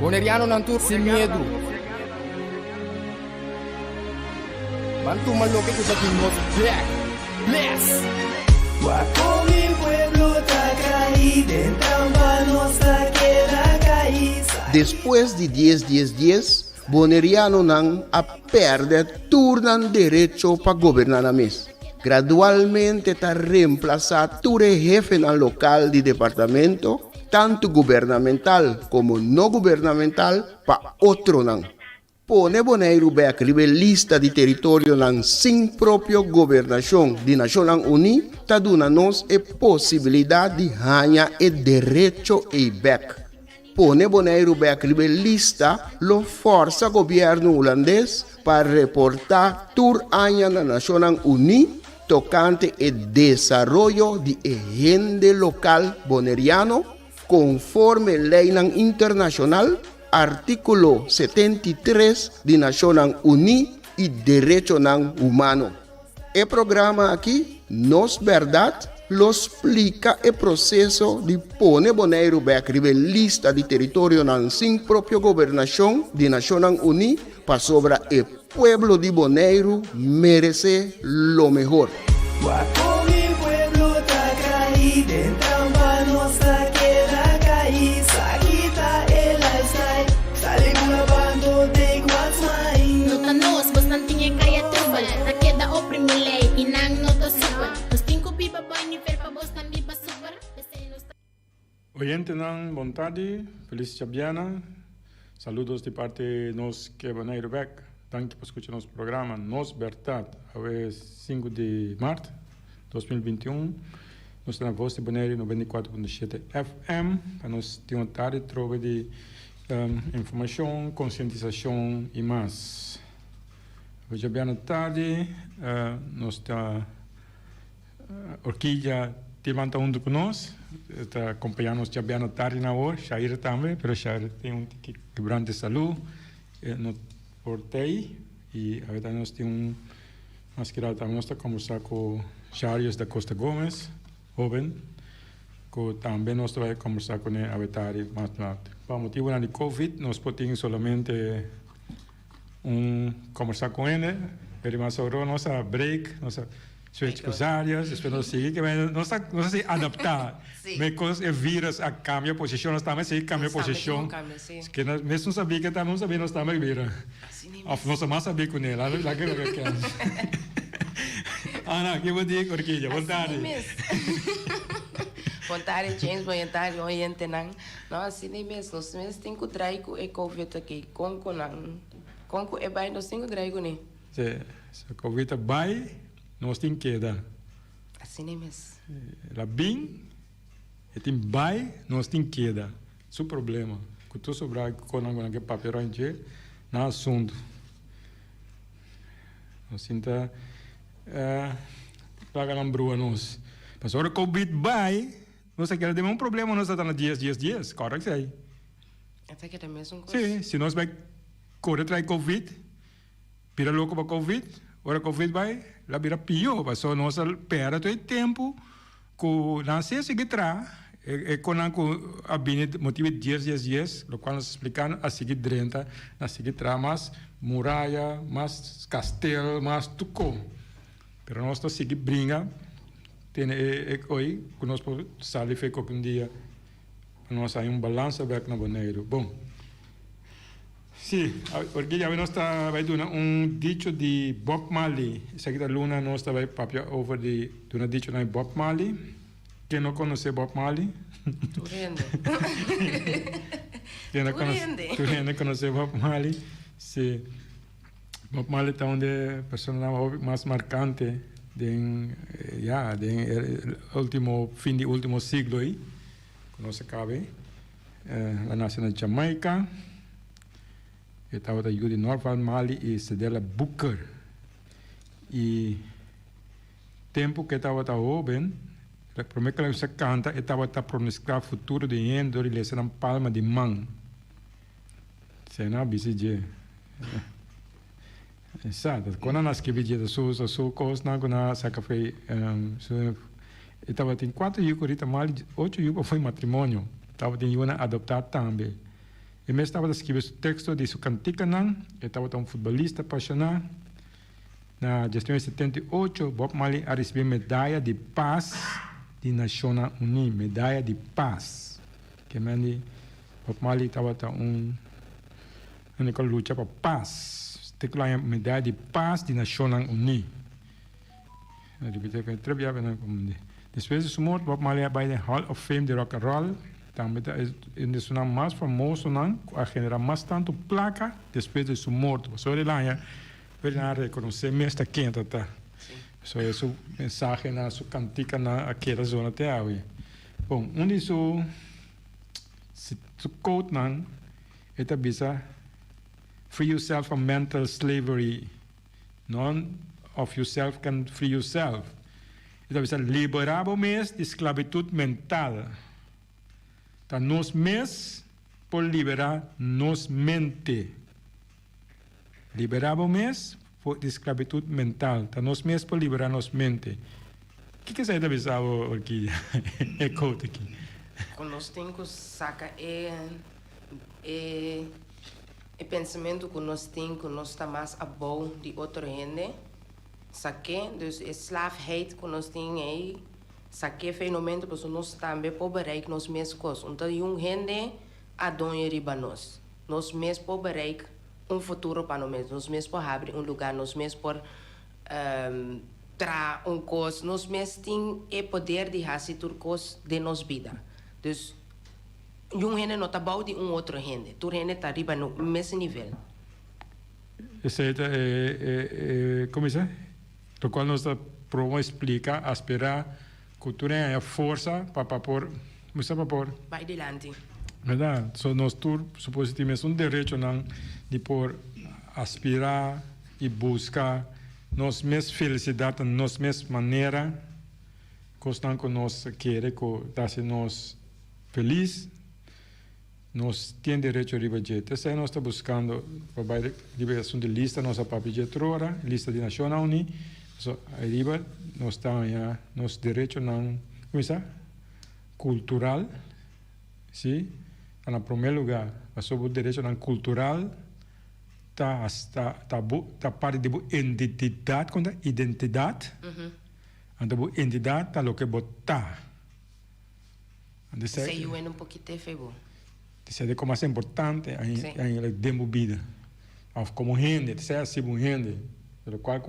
Boneriano não tur sem medo. Bantu maloque que já nos back. Bless. Guaco mi pueblo está caído, entramba nossa queda caída. Depois de 10, Boneriano não a perde turnan direito para governar a mês. Gradualmente está reemplazado todo jefe no local de departamento, tanto governamental como não governamental, para outro não. Pone Bonaire a escrever lista de território sem própria governação de Nações Unidas, está dando-nos a possibilidade de ganhar o direito e back. Pone Bonaire a escrever lista lo força governo holandês para reportar tour año na Nações Unidas tocante o desenvolvimento de agente local boneriano conforme lei internacional artículo 73 de Nações Unidas e direito humano. O programa aqui, Nos Verdade, lo explica o processo de pôr Bonaire a escrever lista de território sem própria governação de Nações Unidas para sobre o pueblo de Bonaire merece lo mejor. Guaco mi pueblo está caído, entramba nossa queda caída. Quita el lifestyle, sale grabando de Guatemala. Nota nos, bastante kaya tubal. Na queda oprimile, inang nota super. Nos cinco biba boy ni per pa bostan biba super. Oyente nan, bom tarde, feliz Chabiana. Saludos de parte nos que Bonaire back. Danke por escuchar nosso programa Nos Verdade, hoje 5 de março de 2021. Nós estamos na Voz de Bonaire 94.7 FM. Para nós ter uma tarde trova de informação, conscientização e mais. Hoje é a tarde, nós está Orquídea levanta junto conosco, está acompanhando nos a tarde na hora, Shair também, mas Shair tem quebrante de saúde. Portei e a verdade nós temos mais que nada nós estamos conversar com Charios da Costa Gomes, jovem, que também nós vamos conversar com ele a verdade mais tarde. Por motivo da Covid, nós podemos somente conversar com ele, ele mais sobre nossa break, nossa switch com as áreas, depois nós seguir que nós se adaptar, mas o vírus a cambia a posição, nós também se cambia a posição, que nós mesmo sabia que não sabia nós também vira. Nós mais sabia com ele, lá que eu quero. Ana, que vou dizer Orquídea, boa tarde. Boa tarde, James, boa tarde, oyente não. Não, assim nem mesmo, nós mesmo temos que trazer com o Covid aqui, com é bem, nós temos que trazer com ele. Se o Covid vai, nós temos que dar. Assim nem mesmo. La bem, e tem vai, nós temos que dar. Isso é o problema. Que tu sobrar com aquele papel antes, não assunto. Nós sinta pagar na brua nós. Mas agora o Covid vai, nós queremos ter um problema, nós estamos dias, correto aí. Até que é a mesma coisa. Sim, se nós vai correr atrás Covid, vira louco para Covid, agora Covid vai, lá vira pior, mas só nós perde todo tempo, que não sei se que traz, quando a bine motivo dias, o qual nós explicamos, a seguir drenta, a seguir traz mais muralha, mais castelo, mais tuco. Pero nós estamos seguir brinca, tem hoje, que nós podemos sair feito um dia, nós aí balanço back na Bonaire. Bom, sim, porque já nós está vai dar dicho de Bob Marley. Essa aqui da Luna nós está vai papia over de dicho de Bob Marley. Quem não conhece Bob Marley? Tu rende. Tu rende conhecer Bob Marley? Sim. Bob Marley está onde a pessoa mais marcante de fim do último siglo aí, que nós cabe. Ela nasceu na Jamaica. Estava da Judy Norval Marley e Cedella Booker. E tempo que estava jovem, a primeira que ela canta, estava a pronunciar o futuro de Endo e ele será palma de mão. Cena BCG. Exato. Quando nós escrevemos a sua coisa, nós foi estava tem 4 anos, 8 anos foi matrimônio. Estava tem uma adoptada também. E mesmo estava escrevendo o texto de sua cantica, estava um futebolista apaixonado. Na gestão de 78, Bob Marley recebeu medalha de paz de Nações Unidas, medalha de paz. Que Bob Marley estava única luta para paz. Tem lá a medalha de paz de Nações Unidas. Depois de sua morte, Bob Marley vai na Hall of Fame de Rock and Roll. Também é o mais famoso, a generar mais tanto placa depois de sua morte. Só ele lá, ele não reconhece mesmo a quem está. Só esse mensagem na sua cantica naquela zona até hoje. Bom, de seu quote é também free yourself from mental slavery. None of yourself can free yourself. É também liberar o mês de esclavitud mental. Tá nos mês por liberar nos mente. Liberar o mês por esclavitud mental. Tá nos mês por liberar nos mente. O que você está pensando aqui? É conta aqui. Quando nós temos que sacar pensamento que nós temos que nós está mais a bom de outra gente. Saque, dus é slaafheid que nós temos aí. Saque fenomeno que nós também podemos bereiken nos mesmos coisas. Então, jong gente adonha riba nós. Nós mesmos podemos bereiken futuro para nós mesmos. Nós mesmos podemos abrir lugar. Nós mesmos podemos tra coisa. Nós mesmos temos o poder de fazer tudo coisa de nossa vida. Dus, jong gente não está bom de outro gente. Tudo gente está riba no mesmo nível. Esse é, como é? O qual nós provamos explicar, aspirar cultura é a força para pôr, vai adiante. Verdade? So nós todos supostamente um direito de por aspirar e buscar nós mesmos felicidade, nós mesmos maneira, constante que nós queremos, que dá-se nós feliz, nós temos direito a ribajet. Essa é nós está buscando a liberação de lista, nossa papel trora, lista de Nações Unidas. So, arriba nós estamos nos direitos cultural, sim, em primeiro lugar, sobre o direito cultural, tá parte de identidade, quando identidade, então identidade tá o que botar. Isso aí é pouquinho feio. Isso é como mais importante em demo vida, como gente, isso é assim gente, pelo qual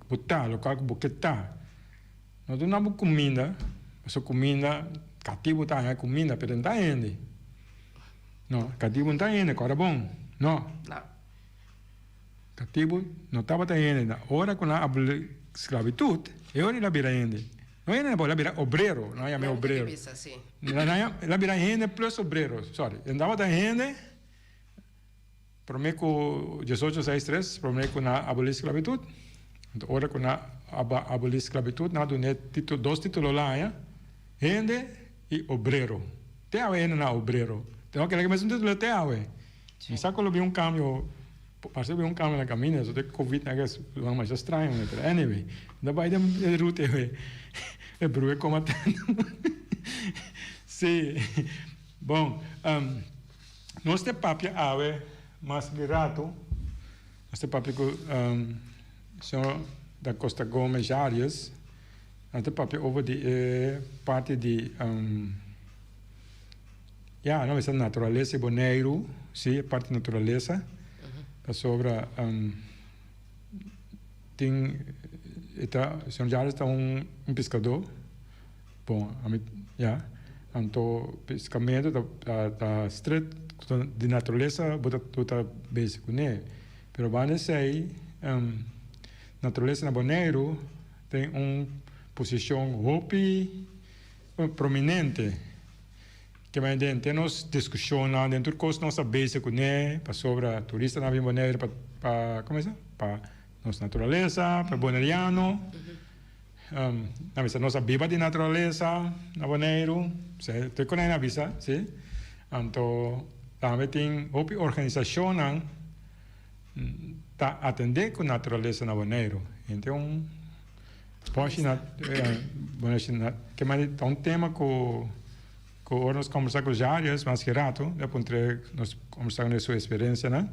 botar, local que botar. Nós não temos comida, essa comida, cativo está aí comida, mas não está ainda. Não, cativo não está ainda, agora bom, não. Cativo não estava ainda. Na hora que nós abrimos esclavitud, é hora de abrir ainda. Não é para abrir obreiro, não é meu obreiro. Não é abrir ainda plus obreiro, sorry. Andava ainda, prometo que 1863, prometo que nós abrimos esclavitud. Ora que na abolir esclavitud, na do dois títulos lá, rende e obreiro. Tem a ver na obreiro. Tem aquele que mesmo título até a ver. Mas sabe quando eu vi câmbio, parece que vi câmbio na caminho, só que Covid é algo mais estranho, mas anyway, da vai da route é bruto como até. Sim. Bom, nós temos papel a ver mais grato. Nós temos papel senhor da Costa Gomes Arias, até papel over de parte de não é natureza boneiro, sim, parte da natureza, sobre tem o senhor Arias está pescador, bom, então pescamento da street de natureza bota básico, né? Pero vai ser natureza na Bonaire tem posição hopi prominente que vai dentro nós discussão dentro do curso nossa básico né para sobre turista na Bonaire para como é para nossa natureza para bonaireano na vista nossa viva de natureza na Bonaire se te conhece na vista sim então também tem hopi organização tá atender com natureza na Bonaire. Então, pode que mais um tema que Ahora nos conversamos con Jarius más que rato, nos conversamos de su experiencia, ¿no?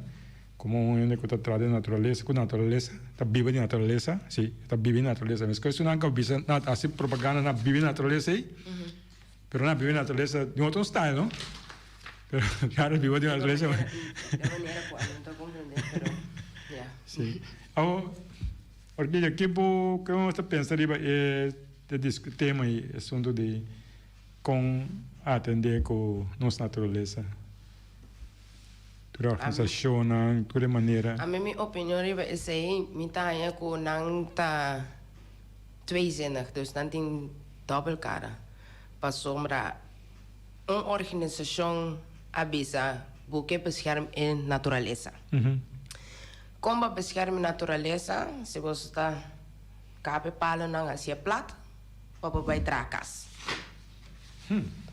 Como un que está atrás de naturaleza, con naturaleza, está viva de naturaleza, sí, está viva de naturaleza. Me escucho una cosa, no hace propaganda, no vive de naturaleza, pero no vive de naturaleza de otro style, ¿no? Pero claro, vivo de naturaleza. De manera que no comprender, pero ya. Sí. Ahora, porque aquí que vamos a pensar de tema y asunto de con atender con nuestra naturaleza. Toda organização, toda maneira. A minha opinião é que me tá com não tá tweezinnig, dus dan tem dubbel cara. Para sombra uma organização avisa porque bescherm in naturaleza. Como bescherm in naturaleza, se você está cabe palo não assim plat, para vai tracas.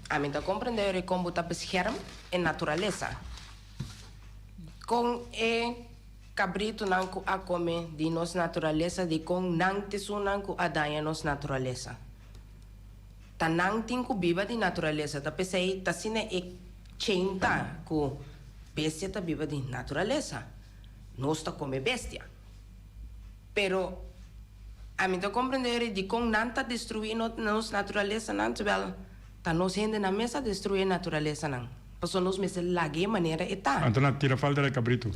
A mim tá compreender como tá bescherm in naturaleza. Com cabrito não a come de nossa natureza, de com não te sunan com a danha nossa natureza. Tá não tem que viva de natureza, tá pensei tá sine chenta com bestia tá viva de natureza. Nós tá come bestia. Pero a mim tá compreender de com não tá destruir nossa natureza não, terwijl tá nós gente na mesa destruir natureza não. Paso nos me se lagi maneira eta. Então tira falta de cabrito.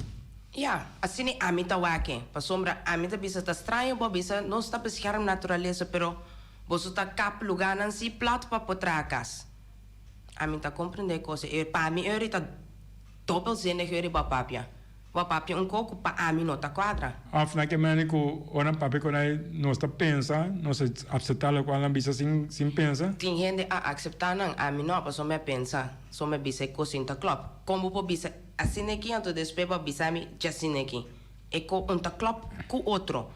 Ja, assim é a mim tá wake. Pasombra a mim tá bisa tá estranho, bo bisa nós tá bescherm natureza, pero você tá cap lugar não se plat para potracas. A mim tá compreender coisa. Para mim tá dubbelzinnig ba papia. Ba papia coco para a mim não tá quadra. Afna que manico ora papel quando nós tá pensa, nós aceitar o qual bisa sem pensa. Tem gente a aceitar não, a mim não, paso me pensa. Só me bisa coisa club. Como po bisa assim aqui, então depois pa bisa me assim aqui. E co club com outro.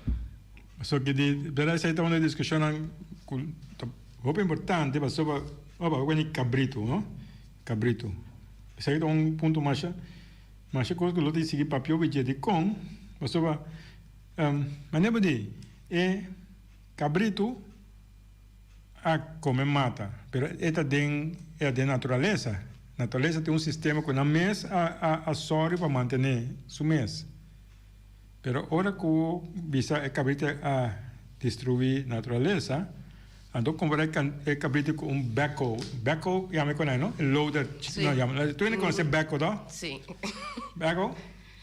So que de verdade está uma discussão muito importante, mas sobre o cabrito, não? Cabrito. Isso aí é ponto mais coisa que eu tenho que seguir papel de com, mas sobre mas não pode cabrito a comer mata, pero esta é de natureza. Natureza tem sistema que na mês a sorte para manter su mês. Pero ahora que bisa cabrito a destruir natureza, ando comprar cabrito com backhoe. Backhoe, ya me conhece, ¿no? El loader. Sí. No, llama. ¿Tú no conoces backhoe, no? Sim. Backhoe.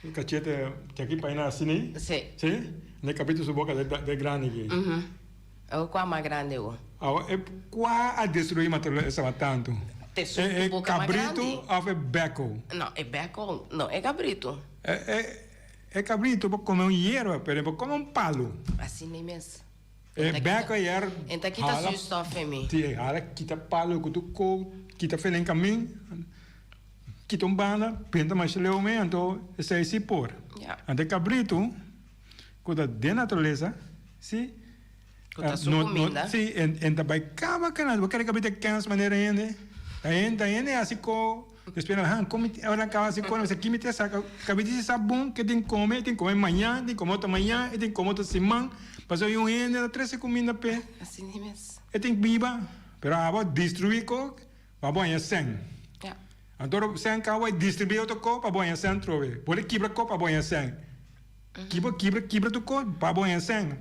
El cachete que aquí para assim, ¿no? Sim. Sí. El cabrito su boca de grande aqui. É o qual mais grande o. Agora, qual a destruir natureza tanto? É cabrito ou é backhoe? Não, é backhoe. Não, é cabrito. É cabrito para comer hierba, pero para comer palo. Assim nem mesmo. Backhoe é... Então aqui tá susto em mim. Sim, hala quita palo que tu quita fez em caminho, quita banda, pinta mais leu me, então esse é por. Ante cabrito, quando de natureza, sim. Quando sua comida. Sim, então vai cava canal, porque a cabrito cansa maneira ainda é assim com espera, como agora acaba assim quando você quimite essa cabrito sabe bom que tem que comer amanhã, tem que comer outra manhã, tem que comer outra semana. Passou um ano, 13 comida pé. Assim mesmo. E tem que viva, pero agora destruir co, para banhar sem. Então sem cá vai distribuir outro co para banhar sem trove. Pode quebrar co para banhar sem. Quebra tu co para banhar sem.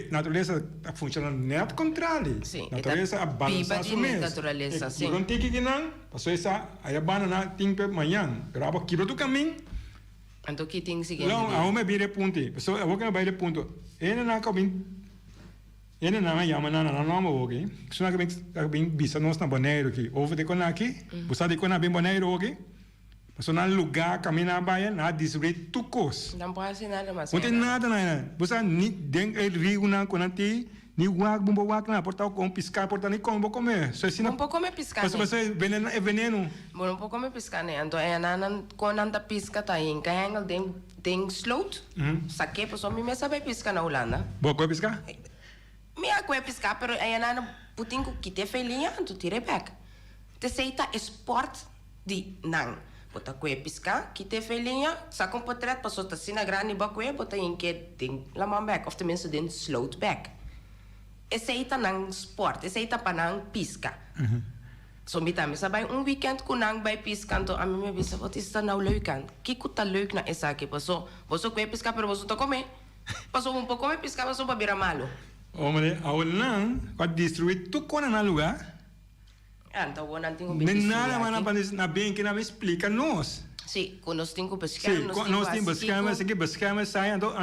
Natureza funciona net contrário. Sim. Natureza a balança de natureza, sim. Não tem que não, passou essa aí a banana tem para amanhã, pero agora quebra tu caminho. Então que tem que seguir. Não, a uma vira ponto. Pessoal, eu vou que vai ponto. Ele não acaba ele não é chama não ok. Se não acaba bem bisa nós na banheiro aqui. Over de quando aqui, você de quando bem banheiro ok. Pessoal no lugar caminhar baia, na destruir tu cos. Não pode ser nada mais. Não tem nada não. Você nem den el rio na quando ti ni wag bumbo wag na portar com piscar portar nem como comer. Só assim não pode comer piscar. Você veneno é veneno. Não pode comer piscar né. Então é na quando anda pisca tá em Kahengel tem sloot. Saque pessoal me sabe piscar na Holanda. Boa coisa piscar? Me a coisa piscar, pero é na putinho que te felinha, tu tire back. Te seita sport de não. Bota coisa piscar, que te felinha, saca portret passou tá sina grande ba coisa, bota em que tem la man back, of tenminste den sloot back. Esse aí tá nang sport, esse aí tá para nang pisca. So met bij een weekend kunang bij piskanto a mí me dice wat is dat nou leuk aan? Kiko ta leuk na esa que pasó. Vos so que pisca pero vos so come. Pasó un poco me pisca vos so para bira malo. Hombre, ahora va destruir tu con en lugar. Anta wona tingo Nem bem. nada mais na bem que não explica nós. Sim, quando nós tingo Sim, pescar, nós temos beschermen, se que beschermen sai, então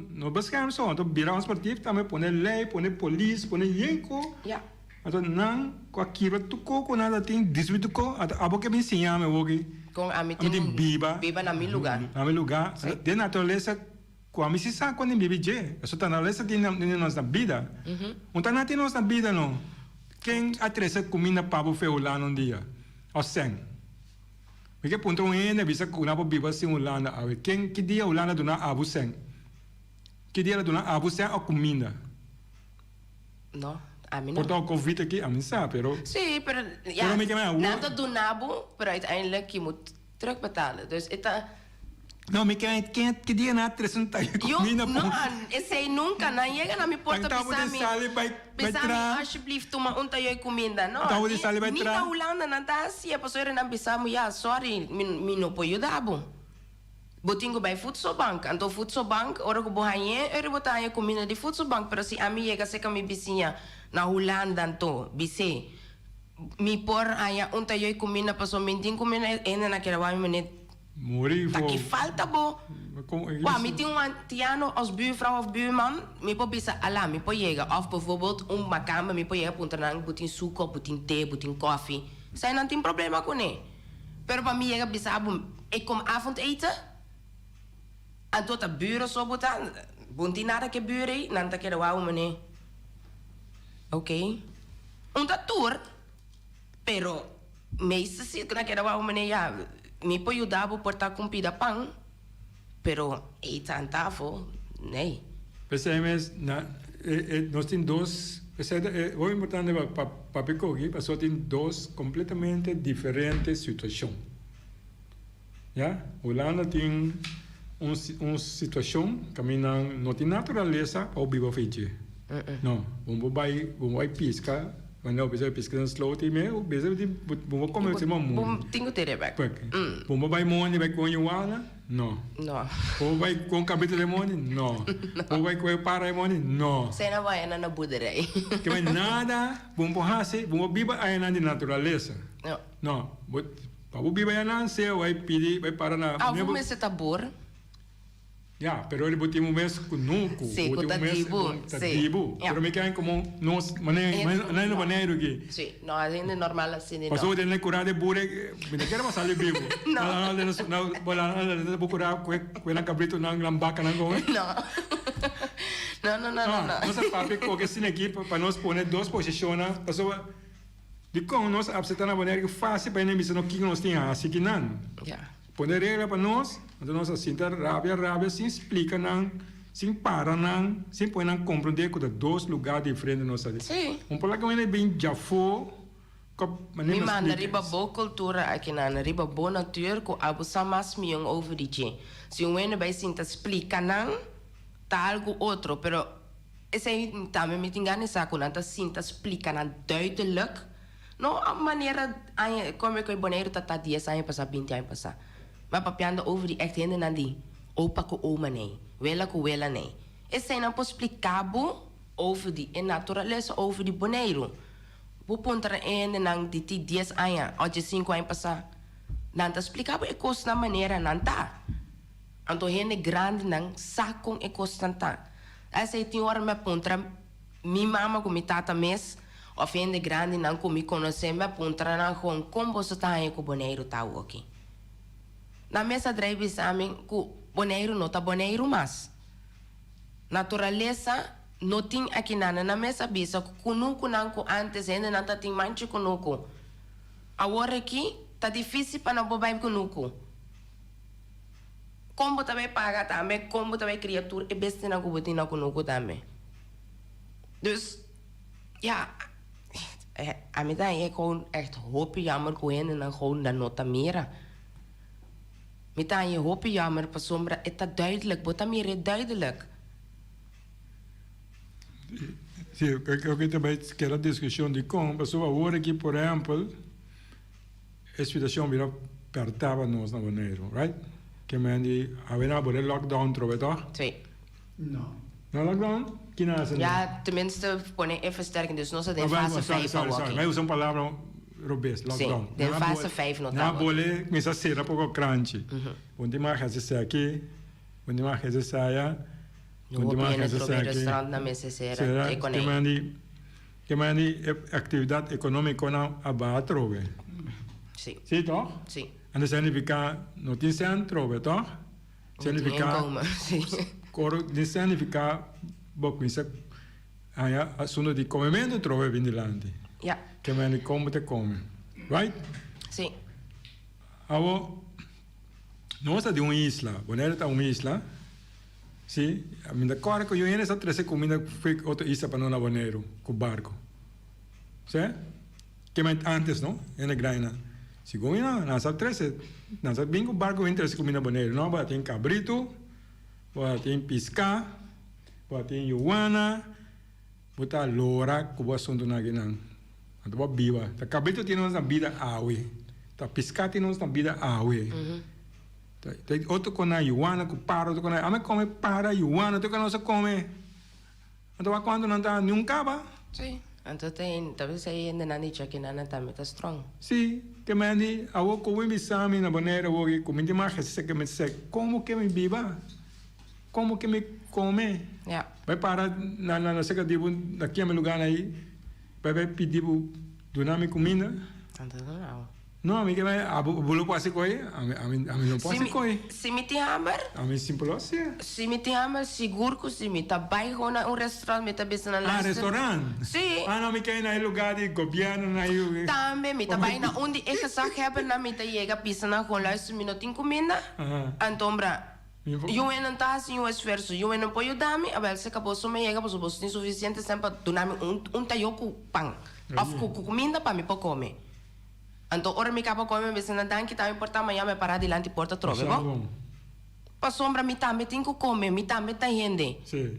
no beschermen só, então virar um esportivo também põe lei, põe polícia, põe yenko. Ja. Então não, com aquilo tu coco nada tem, destruir tu co, a boca me ensina me hoje. Com a mim tem biba. Biba na meu lugar. Na meu lugar, de natureza com a mim se sabe quando bibi je, essa natureza tem na nossa vida. Então não tem nossa vida não. Quem atrasa comida para o feulano um dia, ou sem. Porque ponto ainda bisa kuna po biba si Holanda awe. Quem que dia Holanda dona abu sen? Que dia dona abu sen a comida? No, a mim não. Portanto, o Covid aqui, a mim sabe, pero... Sim, pero ja, Pero me quema, nada do nabo, pero uiteindelijk je moet terugbetalen. Dus het Não, me que dia na atrasar yo comida no, eu sei nunca, não chega na minha porta bisa alsjeblieft toma unta yo comida, no. Então de sali vai Ni tra. na Holanda na tasi, a pastor na bisa mo ya, sorry, mi no po yudabo. Botingo bij voedselbank, anto voedselbank, ora ko bohaye, botaye comida di voedselbank, pero si ami chega se kami bisinya na Holanda anto, bise. Mi por aya unta yo comida, paso minting comida ena na kerawa mi net. Morri voor... Dat falta bo. Wa, mi ting een tiano als buurvrouw of buurman, mi po bisa ala, mi po jega. Of bijvoorbeeld een makamba, mi po jega puntanang, butin suko, butin thee, butin koffie. Zijn dan tien problema con ne? Pero pa mi jega bisa abum, ik kom avondeten. En tot de buren zo butan, bunti nada ke buren, nanta ke de wou mene. Oké. Un dat tour, pero meeste zit na ke de wou mene, ja. Mi può aiutare a portare comida pan, pero eten aan tafel, nee. Pensamos, nós temos dois, o importante é para Pecogi, mas só tem dois completamente diferentes situações. Ja? Holanda tem uma situação que não tem natureza ou viva feita. Não, vamos vai piscar. Wanneer we zijn pisken sloot mee, we zijn die bomen komen ze maar moe. Bom, tingo tere back. Bomen bij money bij kon je wana? No. No. Bomen bij kon kapitaal de money? No. Bomen bij kon para de money? No. Zijn er wel na boerderij? Que mais nada, bomen hase, bomen biba ayana de natureza. No. No. Babu biba ayana se vai pedir vai para na. Ah, vamos esse tabor. Ja, pero ele botou um mês com nuco, botou um mês tatibo, pero me quedam como nós maneiro aqui. Sim, não, a gente normal assim não. Passou de curar de bure, me quero passar ali vivo. Não, não, bola, vou curar com na cabrito na lambaca na goma. Não. Nossa papi que assim aqui para nós pôr duas posições, passou de como nós absetar na maneira que fácil para nem no que nós tem assim que não. Ja. Poner regra para nós, então nós assim tá rábia, sem explica não, sem para não, sem põe não compreender que dois lugares diferentes nós ali. Sim. Problema é bem já foi, Mi man riba bo cultura aqui na riba bo natuur ko abu samas miong over die je. Si un wene bij sinta explica nan ta algo outro, pero esse também me tingane sa ko nanta sinta explica nan duidelijk. No a maneira como é que boneiro tá 10 anos passar 20 anos passar. Maar papiando over die echt hende nan die opa ko oma nee, wela ko wela nee. Esse não pode explicar over die en naturaleza over die boneiro. Vou pontar ainda nang de 10 anos, ou de 5 anos passar. Não tá explicava e costa na maneira não tá. Então hende grande nang sakong e costa não tá. Essa tem hora me pontar mi mama com mi tata mes, ou hende grande nang com mi conhecer me pontar nang com como você tá aí com boneiro tá aqui. Na mesa drive sabe que boneiro não tá boneiro mas. Naturaleza não tem aqui nada na mesa bisa kunuku nanku antes ainda não tá tem manche kunuku. Agora aqui tá difícil para não bobar kunuku. Como também paga também, como também criatura é besta na kubutina kunuku também. Dus ja, a mim dan ik gewoon echt hoop jammer gewoon en dan gewoon dan nota mera. Met dan je hoop jammer pas sombra het dat duidelijk, bota meer duidelijk. Sim, eu também quero a discussão de como, pessoa agora aqui, por exemplo, situação vira apertava nós na Bonaire, right? Que mendi havia na lockdown trove toch? Sim. Não. Na lockdown? Que não é assim? Ja, tenminste, põe é versterking, dus nós temos fase 5 para walking. Vai usar uma palavra robust, lockdown. Sim, tem fase 5 não tá. Na bolé, começa a ser um pouco crunch. Onde mais fazer aqui, onde mais fazer saia, onde mais fazer aqui. Restaurant na mesa será, é com que mandi atividade econômica na abate trove. Sim. Sim, toch? Sim. En dat significa não tem centro, toch? Significa Sim. coro de significa boquinsa aí assunto de comimento trove vindilante. Ja. Que mani como te come. Right? Sim. Abo nós de uma isla, Bonaire tá uma isla. Sim, a minha cora que eu ia nessa 13 comida foi outra isla para não Bonaire com barco. Sim? Que mais antes, não? Na Graina. Segundo, nasa 13, nasa bingo barco entre as comidas Bonaire, não? Tem cabrito, tem pisca, tem iguana, bota lora, que assunto na guinan. Então, biba. Tá cabrito tem uma vida awe, tá pisca tem uma vida awe. Tem outro com a iguana, com paro, outro com a, ame come para iguana, outro que não se come. Então, quando não tá nenhum caba? Sim. Então tem, talvez aí ainda não diz que não também tá strong. Sim, que me andi, a o como me sami na Bonaire, o que como de mais se que me sei, como que me biba, como que me come. Ja. Vai para na seca de daqui a meu lugar aí, vai pedir do nome comida. Então não. Não, a mim que vai a bolo quase coi, a mim não pode coi. Se me tem hammer, a mim simples assim. se me tem hammer seguro que se me tá bairro na restaurante me tá pensando na Restaurante? Sim. Não me quer na lugar de governo na aí. Também me tá bairro onde é que só hebben na me tá chega pisando com luister me não tem comida. Então bra. Eu não tá assim o esforço, eu não pode dar me, a ver se acabou só me chega, pois você tem suficiente tempo para dar me taioco pão. Of comida para me para comer. Então, ora me capa come, me sena danke, tá importa amanhã me parar delante porta trove, bom? Pa sombra me tá, me tem que comer, me tá rende. Sim.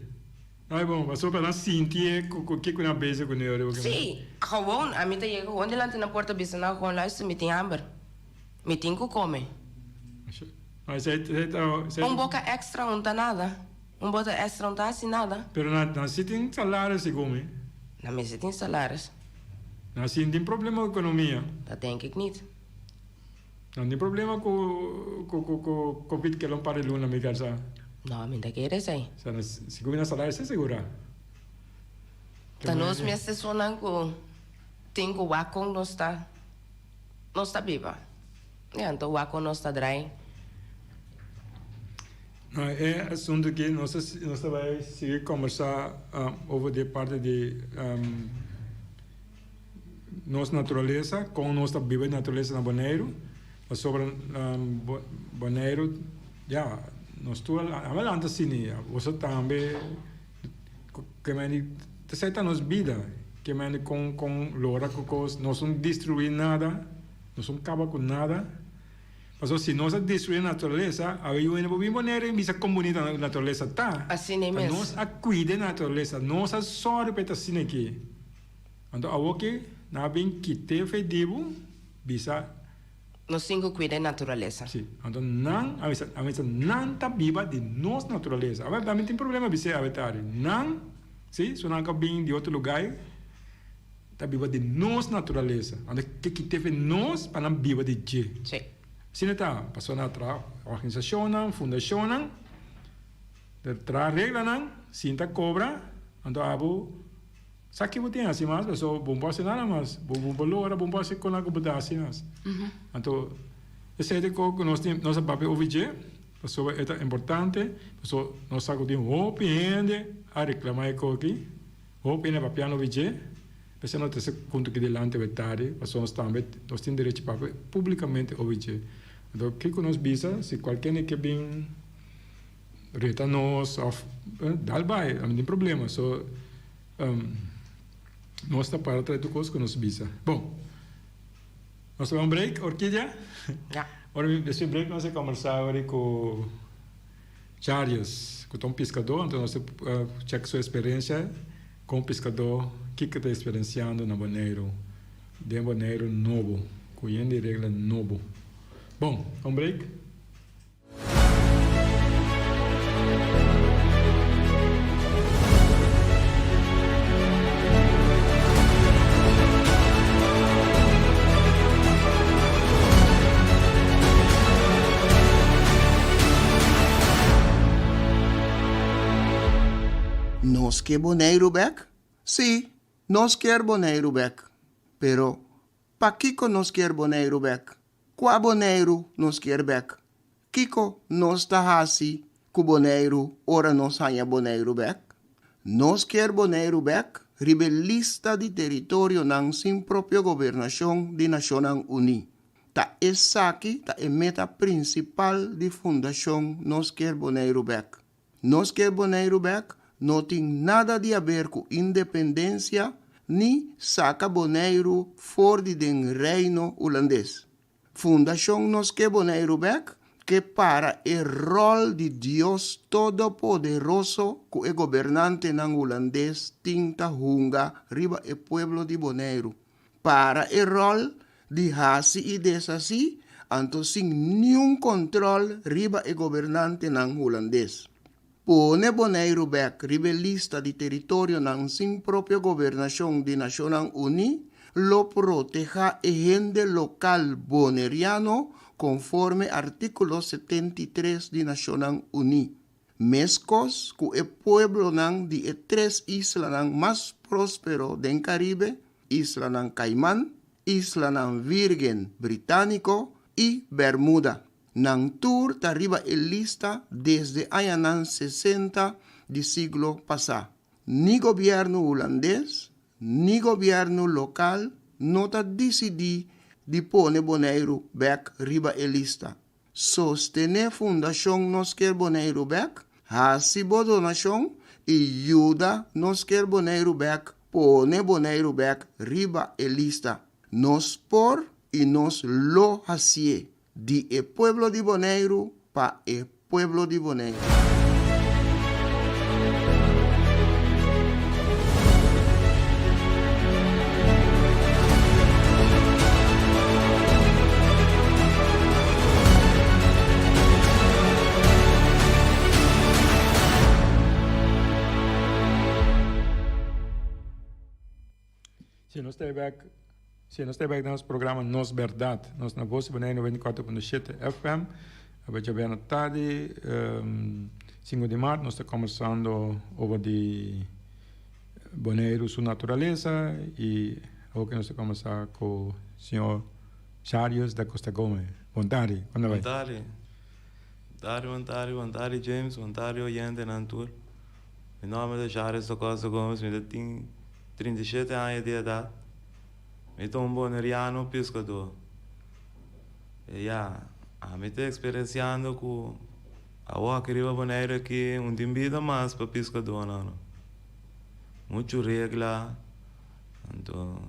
Ai bom, passou para sentir o que com a base com ele. Sim, gewoon, a mim tá chega gewoon delante na porta bisna, gewoon luister, me tem hambre. Me tem que comer. Mas boca extra não tá nada. Boca extra não tá assim nada. Pero na se tem salário se come. Na mesa tem salários. Na se tem problema com economia. Dat denk ik niet. Não tem problema com Covid que não para luna me casa. Não, me dá que eres aí. Se come na salário se segura. Tá nós me assessoram com tem que o wako não está viva. Então o wako não está dry. Não, é assunto que nós vai seguir conversar over de parte de nossa natureza, com nossa viva natureza na Bonaire, sobre Bonaire, já, nós estamos adelante assim, você também, que me aceita nos vida, que me com lora cocos, nós não destruir nada, nós não acaba com nada, mas se nós destruir a natureza, aí eu ainda vou Bonaire, bisa comunidade a natureza tá, assim nem mesmo, nós a cuida da natureza, nós a só repete assim aqui, então a o que na bem que te efetivo bisa nós temos que cuidar da natureza. sim então não a vezes não tá viva de nossa natureza agora também tem problema bisa habitar não sim se não bem de outro lugar tá viva de nossa natureza então que te fez nós para não viva de je sim sim tá passou na organização fundação tra regra não sim tá cobra então abo Saki mo tinha assim mas so bomba assim nada mais bomba lora bomba assim com a computadora assim mas então esse é de que nós temos nossa papel OVG so é importante so nós saco tem opinião a reclamar aqui opinião papel OVG mas não tem conto que delante vetare mas nós também nós temos direito papel publicamente OVG então que nós bisa se qualquer que bem reta nós of dalbai não tem problema so nós está para trás do coisa que nos bisa. Bom, nós vamos break, Orquídea? Ja. Ora, nesse break nós vamos conversar agora com Charles, que é um pescador, então nós vamos checar sua experiência com pescador, o que está experienciando na Bonaire, de Bonaire novo, Cuyende regla nobo. Bom, um break. Nos quer boneiro back? Sim, nos quer boneiro back. Pero, pa Kiko nos quer boneiro back? Qua boneiro nos quer back? Kiko nos tahasi ku boneiro ora nos hanya boneiro back? Nos quer boneiro back? Rebelista de território ng sin propio gobernação de Nacional Uni. Ta esaki ta e meta principal de fundação nos quer boneiro back. Nos quer boneiro back? Não tem nada de a ver com independência, nem saca boneiro fora do reino holandês. Fundação Nos Que Boneiro Back, que para o rol de Deus Todo-Poderoso, que o governante não holandês tinta hunga riba o pueblo de Boneiro. Para o rol de hasi e desasi, anto sem nenhum controle riba o governante não holandês. Pone Boneiro back rebelista de território não sin própria governação de Nacional Uni, lo proteja e gente local boneriano conforme artículo 73 de Nacional Uni. Mescos que o pueblo nang de tres islas nang mais próspero del Caribe, Isla nang Caimán, Isla nang Virgen Británico e Bermuda. Nang tour arriba el lista desde años 60 del siglo pasado. Ni gobierno holandés, ni gobierno local no ta decidí de poner Boneiro back riba el lista. Sostener Fundación Nos Quer Boneiro back, hasibo donación y ayuda Nos Quer Boneiro back, pone Boneiro back riba el lista. Nos por y nos lo hacie. De el pueblo de Boneiro pa el pueblo de Boneiro. Se nós temos nosso programa Nos Verdade, nós na voz Boneiro 94.7 FM, a já bem à tarde, 5 de março, nós estamos conversando sobre de Boneiro, sua natureza, e hoje nós estamos conversando com o senhor Charios da Costa Gomes. Boa tarde, quando vai? Boa tarde, James, boa tarde, oyente Nantur. Meu nome é Charios da Costa Gomes, eu tenho 37 anos de idade. Eu sou boneriano pescador. E eu estou experienciando que a queria Boneiro aqui vida mais para pescador. Muito regra. Então,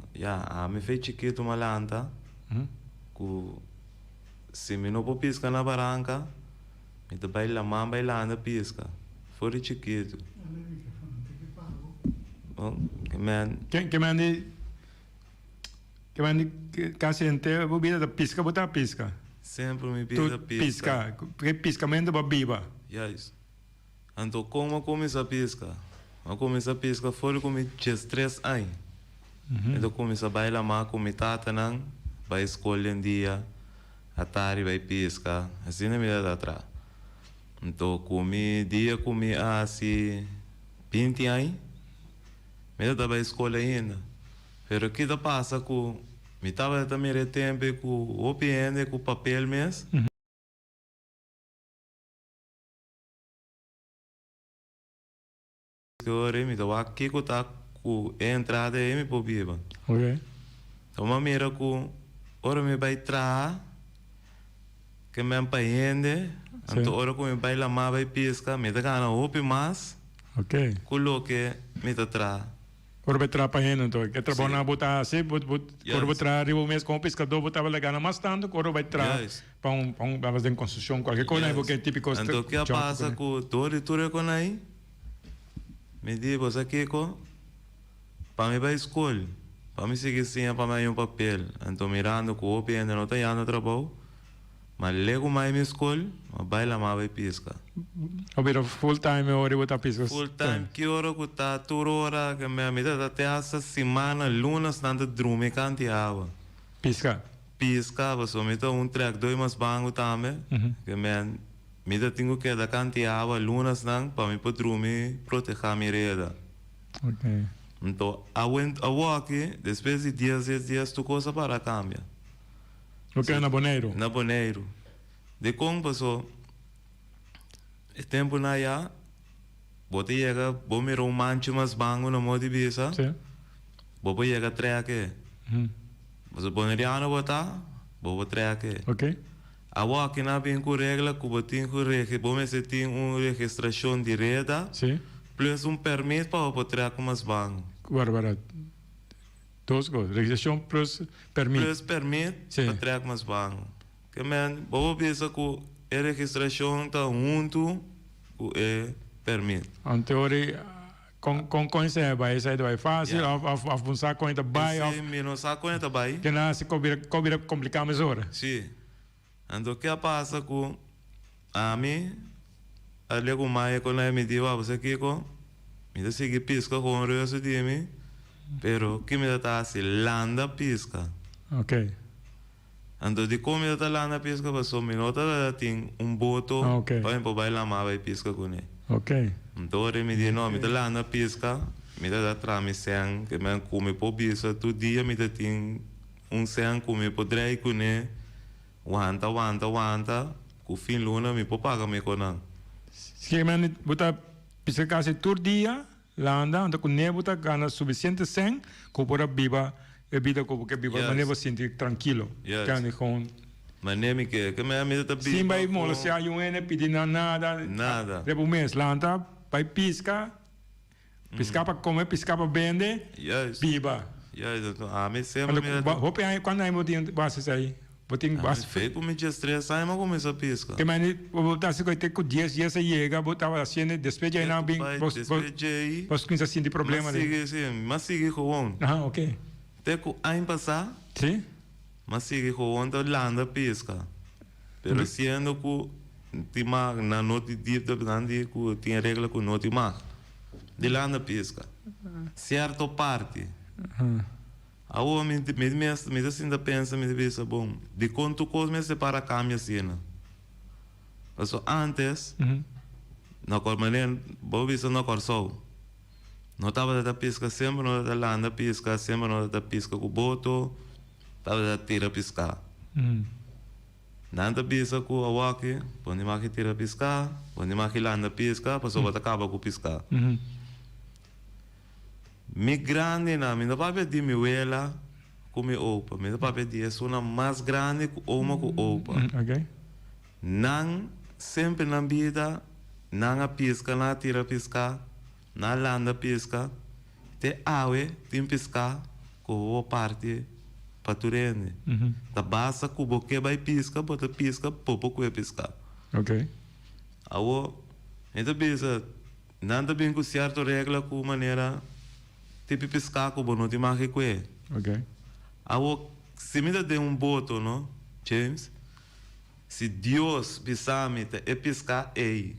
me fez chiquito uma lanta. Que se me não pesca na barranca, me dá baila mãe bailando pesca. Fora chiquito. Que mande casi inteiro, vou vir da pisca, botar pisca. Sempre me pisa pisca. Porque piscamento para biba. Yes. Então, como começa a pisca? Eu comecei a pisca fora com 3 anos. Então, comecei a bailar mais com tata, não? Vai escolher um dia, à tarde, vai pisca. Assim não me dá atrás. Então, comi assim, 20 anos. Me dá para escolher ainda. Pero que da passa com me tava também de tempo com o OPN com papel mesmo. Agora me dá aqui com tá com entrada e me pobiba. Ok. Então uma mira com ora me vai tra que me apaende. Então ora com me vai lá mais vai pesca me dá gana OP mais. Ok. Coloque me dá tra. Quando vai trabalhando, então, que trabalhar na botar assim, quando vai trabalhar o mês com o pescador, botava legal mais tanto, quando vai trabalhar para fazer construção, qualquer coisa, porque é típico. Então, o que passa com todo com aí? Me diz, você aqui, para mim vai escolher. Para mim seguir sim, para mim um papel. Então mirando com o open ainda não está no trabalho. Mas lego mais minha escola, mas baila mais vai pisca. Obira full time hora botar pisca. Full time, que hora que tá, toda hora, que me amida até essa semana, lunas, nada drume canti água. Pisca. Pisca, você me dá track, 2 mais bango também. Que me dá tenho que dar canti água, lunas não, para me poder drume, proteger a minha reda. Ok. Então, a aqui, depois de dias, tu coisa para cambiar. Ok, na Boneiro. Na Boneiro. De como passou? O tempo na ya, você chega, vou me um manche mais bango na moda de bisa, Sim. vou chega treque. Você boneriano botar, vou treque. Ok. A aqui na bem com regra, que botin com regra, vou me sentir registração de reda, Sim. plus permisso para o treque mais bango. Bárbara. Duas coisas. Registração plus permite. Plus permite Sim. para treque mais bango. Que vou pensar que a registração está junto com o permite. Anteori, com coisa vai sair vai fácil, a função coisa vai, Sim, não sabe quanto vai. que não se cobra complicar mais hora. Sim. Então, o que passa com a mim, ali com mais quando eu me digo, você aqui com, me dá seguir pisca com o resto de mim, pero que me dá assim, landa pisca. Ok. Então, de como me dá landa pisca, passou minuto, tem boto, Ok. para eu bailar mais vai pisca com ele. Ok. Então, ele me diz, não, me dá landa pisca, me dá tramição, que me come por bisa, todo dia me dá tem sen come por drei com ele, Wanta, com fim luna, me pode pagar me conan. Se man bota pisa casi tur dia, landa, anda com ne bota gana suficiente sem, ko pora biba, e vida ko que biba, Yes. mas nevo sentir tranquilo. Yes. Kani com Mas nem me que me dá biba. sim vai mola se aí um ene pedindo nada. Nada. Depois mês landa, vai pisca, pisca para comer, pisca para vender, Yes. biba. Yes, então, me sempre me dá. Hope aí quando aí botin base aí, botin base. Feito me de estresse, aí mas começa a pisca. Que mani botar se coite com dias se chega, botava assim, despeja aí não bem, Despejei. posso que assim de problema Mas né. sigue, sim, mas sigue com Ah, ok. Até que aí passar, Sim? mas sigue com onda landa pisca. Pero sendo que tima na noti dita grande que tinha regra com noti mar. De landa pisca. Certo parte. A homem me assim da pensa me pensa bom. De quanto coisa me separa cambia cena. Mas antes na cor maneira, vou ver se na cor sol. Não estava da pisca sempre, não da landa pisca sempre, não da pisca com boto, estava da tira piscar. Nanda pisca com a waki, quando mais tira piscar, quando mais landa pisca, passou para acaba com piscar. Mi grande na, mi não vai pedir mi wela com mi opa, mi não vai pedir é uma mais grande com uma com opa. Ok. Não sempre na vida, não a pisca, não tira piscar, não landa pisca, te awe tem piscar com a parte paturene. Da base com boque vai pisca, bota pisca, popo com piscar. Ok. Awo, então pensa, não bem com certa regra com maneira tipo piscar com bono de marque com ele. Ok. Awo, se me dá boto, não, James? Se Deus pisame te é piscar ei,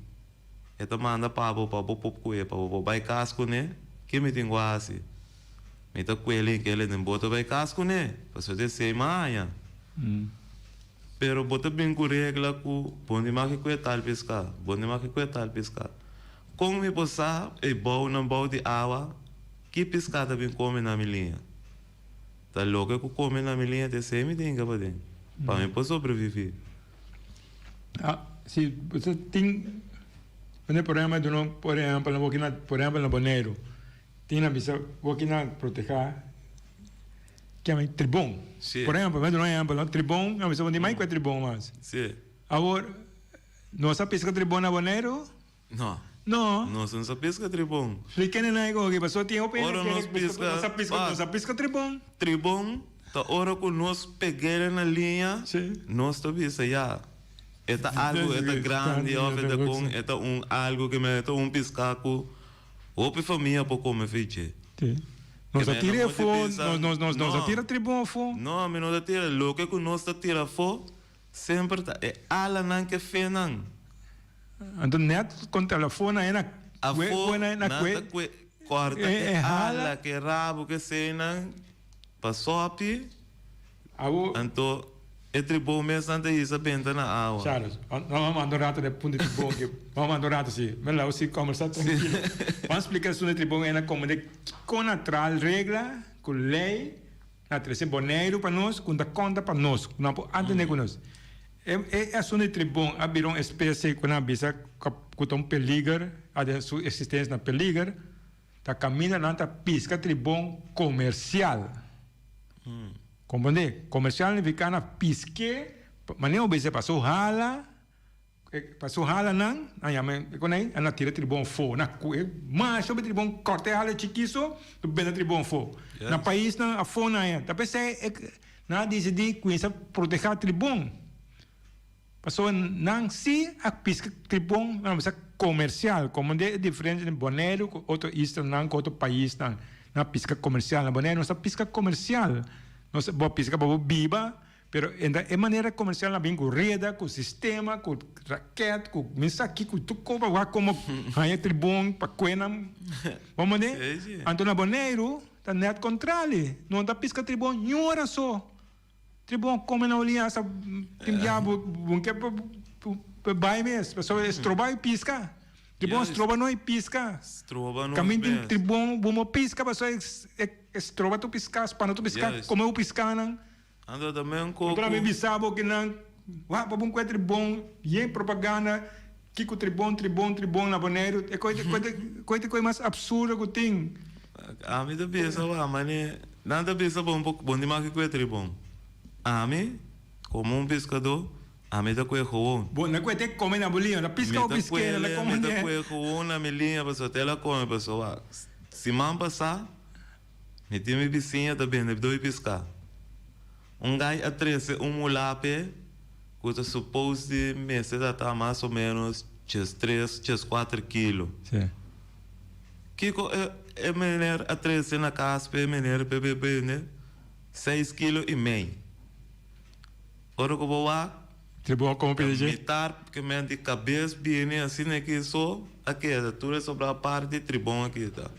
então manda para o pop com ele, para o vai casco né, que me tem quase. Me tá com ele que ele nem bota vai casco né, para você ser maia. Pero bota bem com regra com bom de marque com tal piscar, bom de marque com tal piscar. Como me passar é bom não bom de água, que piscar também come na minha linha. Tá louco que come na minha linha, te sei me tem que fazer. Para mim posso sobreviver. Ah, se você tem um programa de um, por exemplo, no Boneiro, tem na visa, vou que na proteger, que é tribom. Sim. Por exemplo, não é exemplo, tribom, a visa onde mais que é tribom mas. Sim. Agora, nossa pesca tribom na Boneiro? Não. Não. Nós não sabemos que é tribom. Explica nem nada que passou tem opinião. Ora nós nossa pesca tribom. Tribom, tá hora que nós pegamos na linha, Sim. nós estamos já. É algo, é grande, é algo que me é piscaco, ou para família para comer feite. Sim. Nós Que atira menos fo, motivação. nós Não. atira tribom fo. Não, me não atira. Lo que nós atira fo, sempre tá. É ala não que fê não. Então net com telefone aí na A fo, na nada que corta que hala. ala, que rabo, que sei não. Passou a pi. Abo Então, é tribom mesmo antes de isso, benta na água. Charles, vamos mandar rato de punto de tribom que vamos mandar rato sim. Mas lá você conversar tranquilo. Vamos explicar sobre o tribom é na como de com natural regra, com lei, na trece boneiro para nós, com da conta para nós, não antes de nós. É assunto de tribom, abrir uma espécie com a bisa com um peligro, a sua existência na peligro, tá caminha na pisca tribom comercial. Compreende? Comercial significa na pisque, mas não obedece passou hala não, aí quando aí na tira tribom fo, na mas sobre tribom corte hala chiquiso, tu bem tribom fo. Na país na a fo na aí, tapi saya na decidi kuisa proteger tribom. Passou não se a pisca tribom, não bisa comercial, como é diferente de Bonaire, outro eastern não, outro país não, na pisca comercial, na Bonaire não pisca comercial. Não se boa pisca boa biba, pero é maneira comercial na bem corrida, com sistema, com raquete, com mensagem, com tu compra lá como aí tribom para coena, vamos ver? Então na Bonaire tá net contrário, não tá pisca tribom nhora só, tribom como na olhinha essa tem diabo, bom que para vai mesmo, pessoa estroba e pisca. Tribom estroba não é pisca. Estroba não. Caminho de tribom, bom pisca, pessoa estroba tu pisca, spana tu pisca, como eu pisca não. Ando também um pouco. Outra me bisabo que não, para bom que é tribom, e propaganda, que o tribom na Bonaire, é coisa mais absurda que tem. A mim da bisa, mas nada bisa bom demais que é tribom. A mim, como um pescador, a mim da coisa ruim. Bom, não é que come na bolinha, na pisca ou pisqueira, ela come na coisa ruim na melinha, pessoa, ela come, pessoa. Se man passar, me tem minha vizinha também, me dou pescar. Gai a 13, mulape, que é suposto de meses até mais ou menos 3, 4 quilos. Sim. Kiko é menor a 13 na casa, é menor bebê, né? 6,5 kg. Ora que eu vou lá, tribom como PDG? militar, porque me de cabeça, bem assim, né? Que só aqui, tudo é sobre a parte de tribom aqui, tá?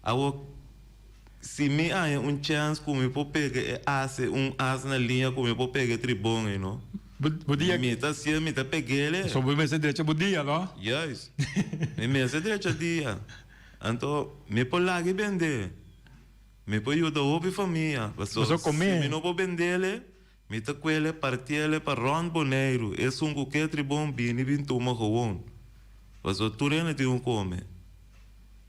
Agora, se me há chance como eu vou pegar asa na linha como eu vou pegar tribom, não? Budia. Me tá assim, me tá peguei ele. Só vou me ser direito budia, não? Yes. Me ser direito dia. Então, me pode lá que vender. Me pode ajudar a família. Você comer. Se me não vou vender ele, me tá com ele, partir ele para Ron Boneiro. É que tribom bem e bem toma com você tu não tem come.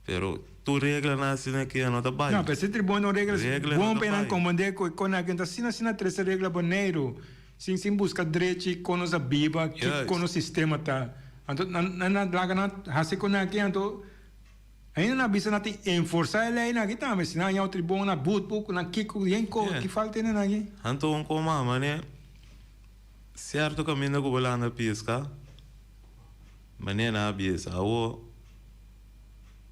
Pero tu regla na assim que não tá bem. Não, mas esse tribom não regra. Bom pena comandar com a gente assina três regras Bonaire. Sem buscar direito com a biba, com o sistema tá. Então na laga na hase com aqui então ainda na bisa na tem enforçar a lei na aqui tá, mas se não há o tribunal na boot na kiko yenko que falta né aqui. Então como mané certo caminho que bola na pesca. Mané na bisa, o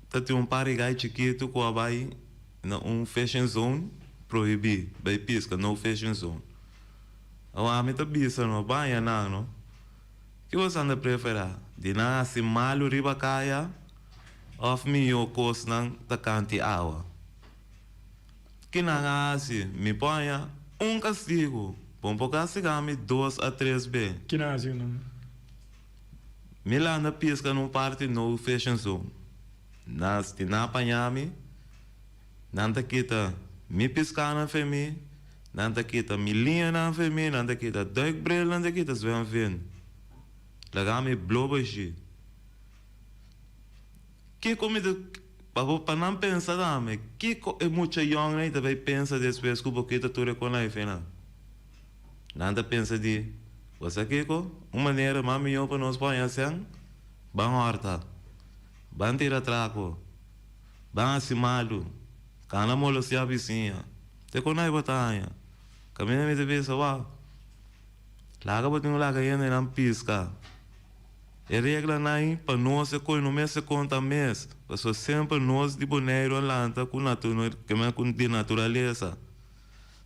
tá tem par de gai chiquito com a vai na fashion zone proibir, vai pesca no fashion zone. A mim tá bisa não, banha não. Que você anda preferir? De nasce malo riba caia, of me o cos não tá canti água. Que não assim, me ponha castigo, bom por castigar-me 2 a 3 vezes. Que não assim não. Me lá na pesca num parte no fashion zone. Nas de na apanhar-me, não tá quita me pescar na femi. Nanta kita milinha na femi, nanta kita duik bril, nanta kita zwem vin. Lagami blobashi. Kiko me de para não pensar dame, Kiko é muito young né, também pensa depois que o boqueta tu com a fena. Nanta pensa de, você Kiko, uma maneira mami eu para nós põe assim, bang horta, bang tira traco, bang asimalo, cana molo se a vizinha, te conai batalha. Kami na may sabi sa wa. Laga ba tinong laga yan ng pisca? E regra nai para nós é coi no mês conta mês. Porque sempre nós de boneiro lanta com de natureza.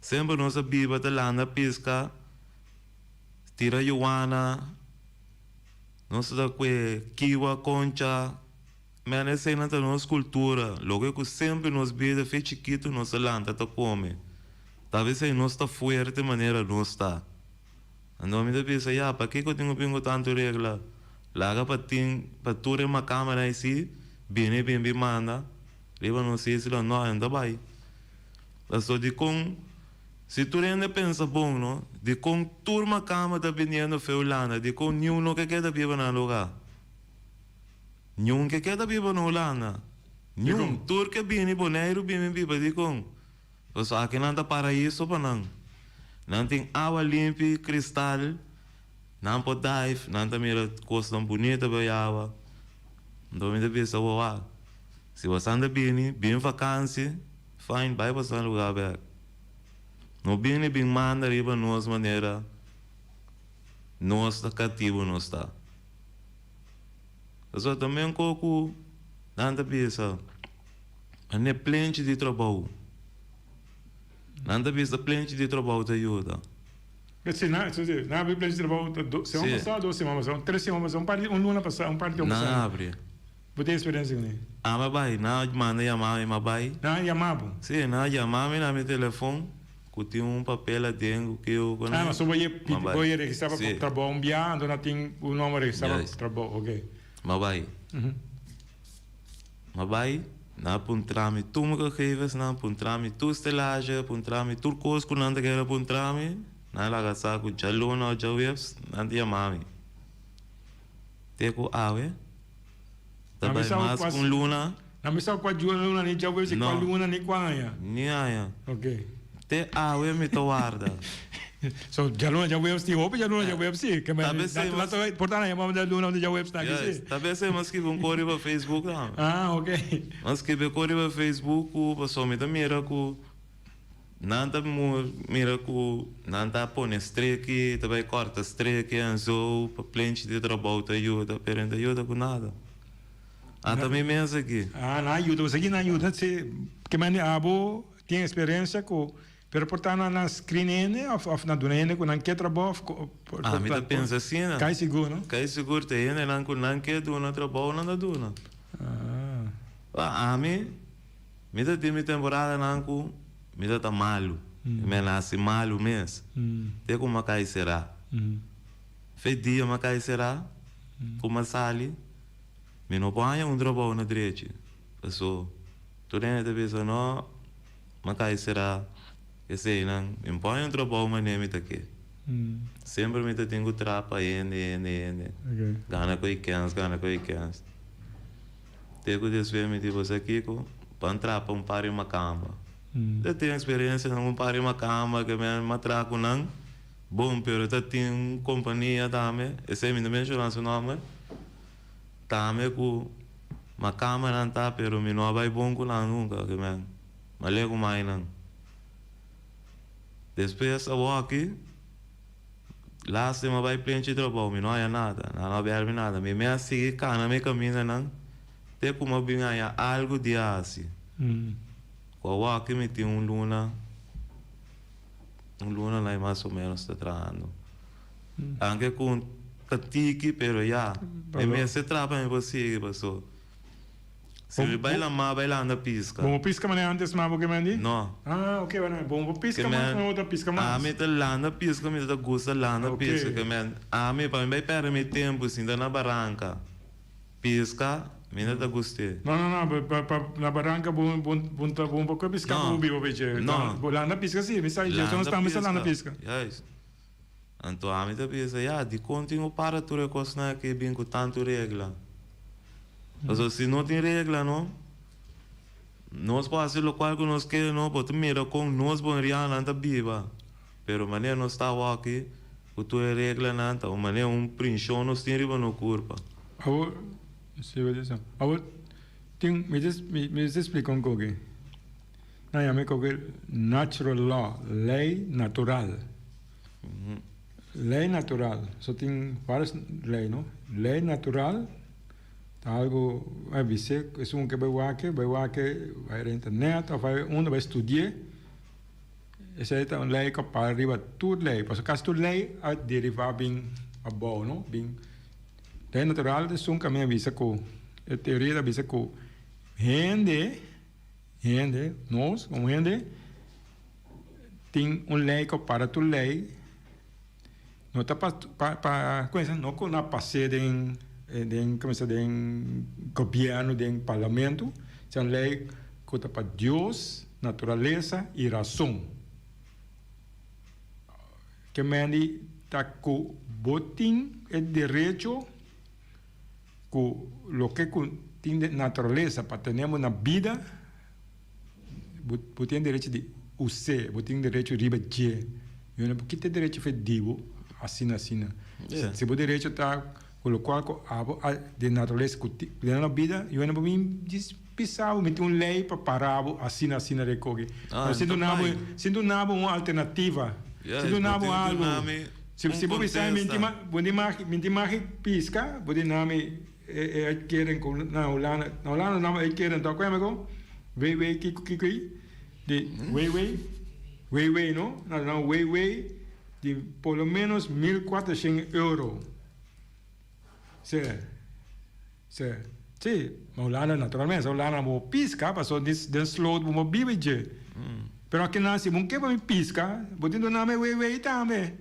Sempre nós a biba de landa pisca, tira Joana, nós da que kiwa concha, mas essa é a nossa cultura. Logo que sempre nós bebe fez chiquito nós landa ta come. Talvez aí nós está forte de maneira nós está. Então me pensa, ya, para que eu tenho tanto regra? Laga para tu uma câmera aí, bem manda, leva não sei se não ainda vai. Mas de com se tu ainda pensa bom, não? De com turma cama da vindo feulana, de com nenhum no que queda viva na lugar. Nenhum que queda viva na Holanda. Nenhum tur que bini boneiro bini viva de com. Pois aqui não dá paraíso para não. Não tem água limpa, cristal, não pode dive, não tem mira coisa bonita para água. Então me pensa, uau, se você anda bem vacância, fine, vai para um lugar back. No bem manda riba nós maneira, nós está cativo nós está. Então também coco, não te pensa, não é plente de trabalho. Não te pensa plente de trabalho te ajuda. Assim, não abre plente de trabalho, semana passada, 2 semanas, 3 semanas, luna passada, parte não abre. Você tem experiência com ele? Mas vai, não manda chamar, mas vai. Não, chamava? Sim, não chamar, me na meu telefone. Que tinha papel dentro que eu... mas só vou registrar para o trabalho enviado, não tem o nome registrado para o trabalho, ok. Mas vai, não para um trâmite, tu me gegeven, não para um trâmite, tu estelagem, para um trâmite, tu coisa que não te quer para um trâmite, não lá gastar com jalona ou jawebs, não te chamar. Teco awe, também mais com luna. Não me sabe qual luna, nem jawebs, qual luna, nem qual aia. Nem aia. Ok. Te awe me to guarda. So jaluna jawebs ti hope jaluna jawebs si que mas portanto é uma jaluna de jawebs tá aqui si. Talvez é mas que um corre para Facebook não. Ok. Mas que be corre para Facebook o só me da mira ku nanta mira ku nanta põe streak também corta streak anzo para plente de trabalho te ajuda perante ajuda com nada. Também mesmo aqui. Não ajuda, você aqui não ajuda se que mane abo tem experiência com pero portanto na screen of na dunene com não quer trabalho me da pensa assim né cai seguro não cai seguro te né não com não quer do na trabalho não da duna me da tem temporada não com me da tá malo me nasce malo mesmo tem como cai será fez dia uma cai será como sali me não põe trabalho na direita pessoa tu nem te pensa não uma cai será esse não me põe trabalho mas nem me tá aqui sempre me tá tenho trapa ene gana coi cans tenho desvio me tipo aqui com para trapa pare uma cama eu tenho experiência não pare uma cama que me matraco não bom pero tá tem companhia também esse me não menciona seu nome também com uma cama não tá pero me não vai bom com lá nunca que me malego mais não depois eu aqui lá se me vai preencher trabalho não há nada não vai nada me assim cana me caminha não tem como bem aí algo de assim quando aqui me tem luna lá mais ou menos está trabalhando anche com catiki pero já me se trabalha você pessoa se baila mais bailando pisca bom pisca mas antes mais porque me não ok bom pisca mas não outra pisca mais me tá landa pisca me tá gosta landa pisca que me me para me perder meu tempo assim na barranca pisca me não tá gostei não na barranca bom porque pisca bom vivo veja não landa pisca sim me sai já não estamos landa pisca yes então me tá pensa já de contínuo para tu recosta que bem com tanto regra. Mas se não tem regra, não, nós podemos fazer o qual que nós queremos, não, porque mira com nós bom real não tá viva, pero maneira nós está aqui, o tu é regra não tá, maneira princhão nós tem riba no corpo. Agora, se eu dizer, agora tem me explica um pouco. Não é me natural law, lei natural. lei natural. Só tem várias leis, não? Lei natural, tá algo, vai dizer, é um que vai na internet, ou vai onde vai estudar. Essa é uma lei que para arriba tudo lei. Porque caso tudo lei, a derivar bem a bom, não? Bem, lei natural, é um caminho avisa que, a teoria avisa que, nós, como gente, tem uma lei que para tudo lei. Não está para coisa, não que na passei em governo, em parlamento, é uma lei que está para Deus, natureza e razão. Que mende está com botim é direito com o que tem natureza para ter uma vida, botim direito de usar, botim direito de ribeter. Eu não porque tem direito de divo assim. Se o direito está colocar de natureza que tem na vida, eu não vou me despisar, meter uma lei para parar assim recolher. Se não há uma alternativa, se não há algo, se você pensar em mentir pisca, pode não me querem na Holanda não me querem tocar como way de way não way de pelo menos 1.400 euros. Sim, Holanda naturalmente, Holanda não pisca, passou desse slow do mobilidade. Pero aqui nasce, bom que vai pisca, botando nome way também.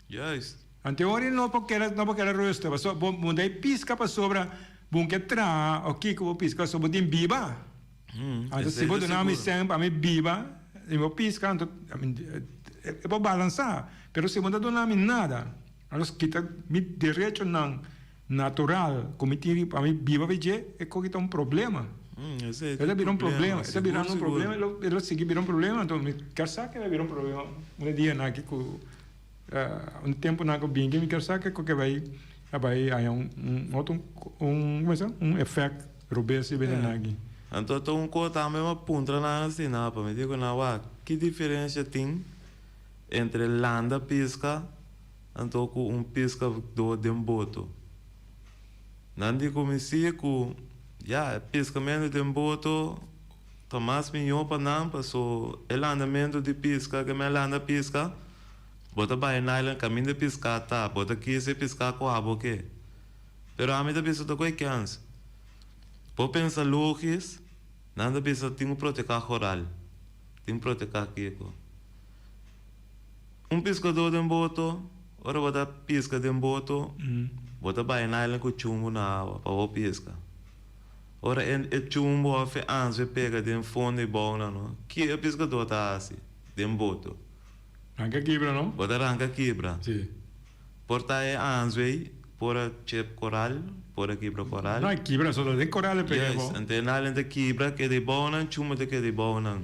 Juist. En teorie não porque era rosto, passou bom daí pisca para sobra, bom que tra, o que vou pisca sobre de biba. Então se botar nome sempre a me biba, eu vou pisca, então é para balançar. Pero se botar do nome nada, então kita me direito não natural, como tiri para me biba veje, é que está problema. Ele virou problema, ele virou problema, ele seguir virou problema, então me quer saber que vai virar problema. Um dia na que tempo na que bem que me quer saber que vai aí efeito robês e benenagi. Então coisa também uma ponta na assim, na para me digo na que diferença tem entre landa pesca então com pesca do demboto. Não digo me se que pescamento de boto, Tomás Minho para não passou o andamento de pesca, que me landa pesca, bota vai na ilha caminho de pescar, tá, bota aqui se pescar com a boca. Pero a mim da pessoa tá com chance. Por pensar lógicos, nada pessoa tem proteger coral, tem proteger aqui. Pescador de boto, ora bota pesca de boto, bota vai na ilha com chumbo na água para pesca. Ora, chumbo a fe anjo pega de fundo e bom, não? Que é pescador tá assim, de boto. Arranca quebra, não? Bota arranca quebra. Sim. Porta é anjo aí, pora chep coral, pora quebra coral. Não, quebra só de coral pega bom. Então na lente quebra que de bom não, chumbo de que de bom não.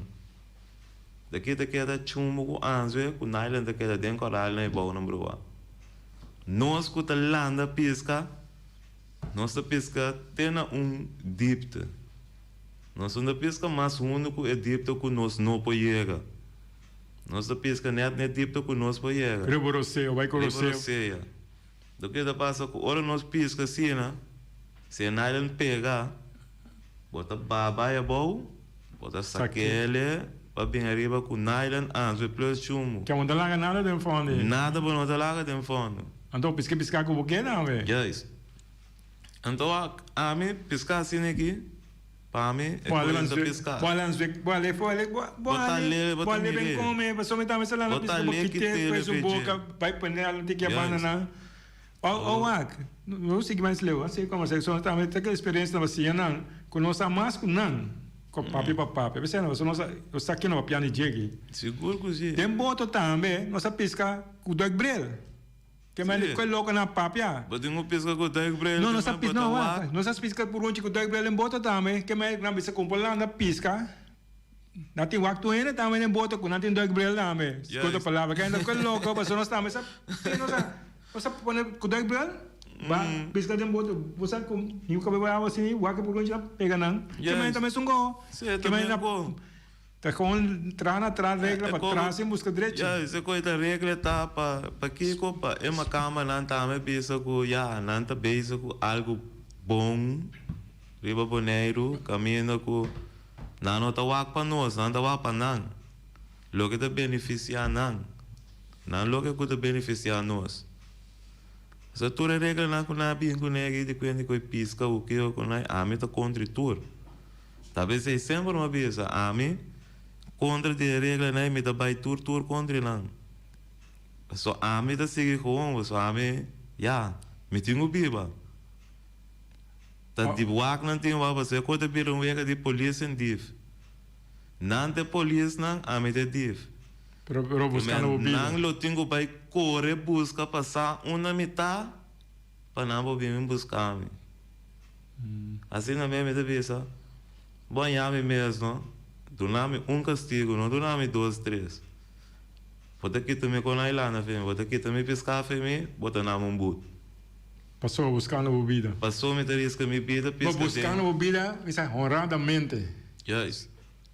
Daqui te queda chumbo com anjo, com na lente queda de coral não é bom não, bro. Nós que tá landa pesca. Nossa pesca tem dívida. Nossa pesca mais único é dívida que nós não podemos. Nossa pesca não é dívida que nós podemos. Reboroseu, vai corroseio. Do que passa que ora nós pesca assim, se na ilha pega, bota babaia bom, bota saquele, para bem arriba com na ilha anjo plus chumbo. Que não dá nada de fundo. Nada para não dar de fundo. Então pescar com o que não, velho? Yes. Então, a mim, pescar assim aqui, para mim, é coisa pescar. Pode bem comer, mas só me dá mais lá na pesca, porque tem faz boca, vai panela, tem que abandonar. Não sei mais leu, assim como você só também tem aquela experiência na vacina, não, com nossa máscara, não, com papi para papi. Você não, eu está aqui no piano de jegue. Seguro que sim. Tem boto também, nossa pesca com dois brel. Que mais coisa louca na papia. Mas tem pesca com dois brel. Não, nossa pesca não, nossa pesca por onde com dois brel em boto também, que mais na pesca com lá na pesca. Não tem waktu ainda também em boto com não tem dois brel também. Escuta a palavra, que ainda coisa louca, mas nós também você põe com dois brel. Pesca de boto, você com nenhum cabelo assim, waka por onde pega não. Que mais também sungo. Que mais na Tá gewoon traan atrás regra para trás em busca direito. Ja, essa coisa regra tá para que copa é uma cama não tá me pensa que já não tá pensa que algo bom riba boneiro caminho que não tá wak para nós não tá wak para não lo que te beneficia não lo que te beneficia nós se tu regra não com na bem com nega de quando coi pisca o que eu com na a mim tá contra tur talvez é sempre uma vez a mim contra de regra não me dá vai tur contra não só a mim tá seguir com só a mim já me tenho biba tá de wak não tem wak você quando vir um vega de polícia em div não tem polícia não a mim é div Pero buscando o biba. não lo tenho vai correr busca passar uma metade para não vou vir buscar me assim na minha cabeça bom já me mesmo do nome castigo não do nome 2, 3 pode que tu me conai lá na fim pode que tu me pescar fim bota na mão boot Passou buscando bebida. passou me teria que me pida pesca Buscando bebida, isso é honradamente. yes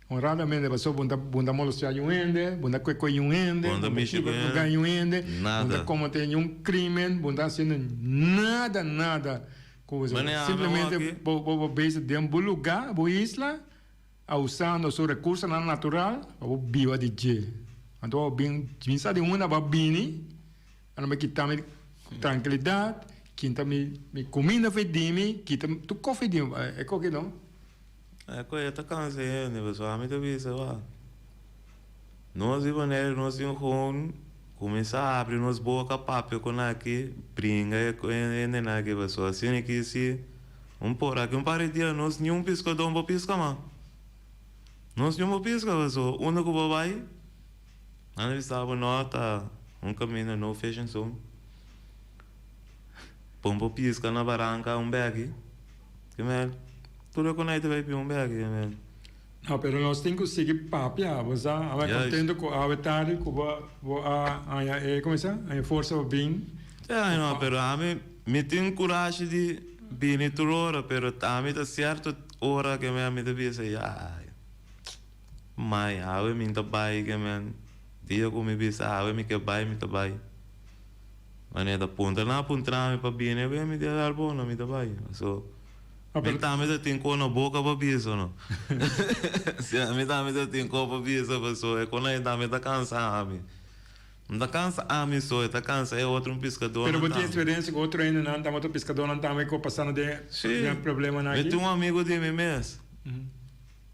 Honradamente, passou bunda molos já ende, bunda coi ende, Bunda mishi lugar ende, nada. bunda cometer crime, bunda sendo nada coisa. Mas nem Simplesmente aqui. bo base de um lugar, bo isla, usando seu recurso natural, bo biwa de je. Então bem, pensa de uma babini, ana me quitar me tranquilidade, quinta me comida fedimi, quinta tu coffee de é que não? é coisa tá cansado né pessoal me deve ser lá nós e banheiro nós e começar a abrir nos boca papel com aqui brinca e nem nada que pessoal assim que se por aqui par de dia nós nenhum pescador não pesca mas nós nenhum pesca pessoal único que vai antes estava nota caminho no fashion zone pombo pesca na barranca bag que mel tudo com aí vai um bag mel Não, pero nós temos que seguir papo, você vai Yes. contendo com a tarde, com a como é a força bem. ja no pero a me tem coragem de vir toda hora pero a mim tá certo hora que me devia ser já mas a me tá bai que me dia como me bisa a me que bai me tá bai mas da ponta na ponta me para vir me dia dar bom me tá bai so me tá me tem com na boca para bisa não se a me tá me tem com para bisa pessoa é quando ainda me tá cansado não tá cansa a mim só tá cansa é outro pescador Pero você tem experiência com outro ainda não, tá muito pescador não tá meio passando de problema na eu aqui. tenho um amigo de mim mesmo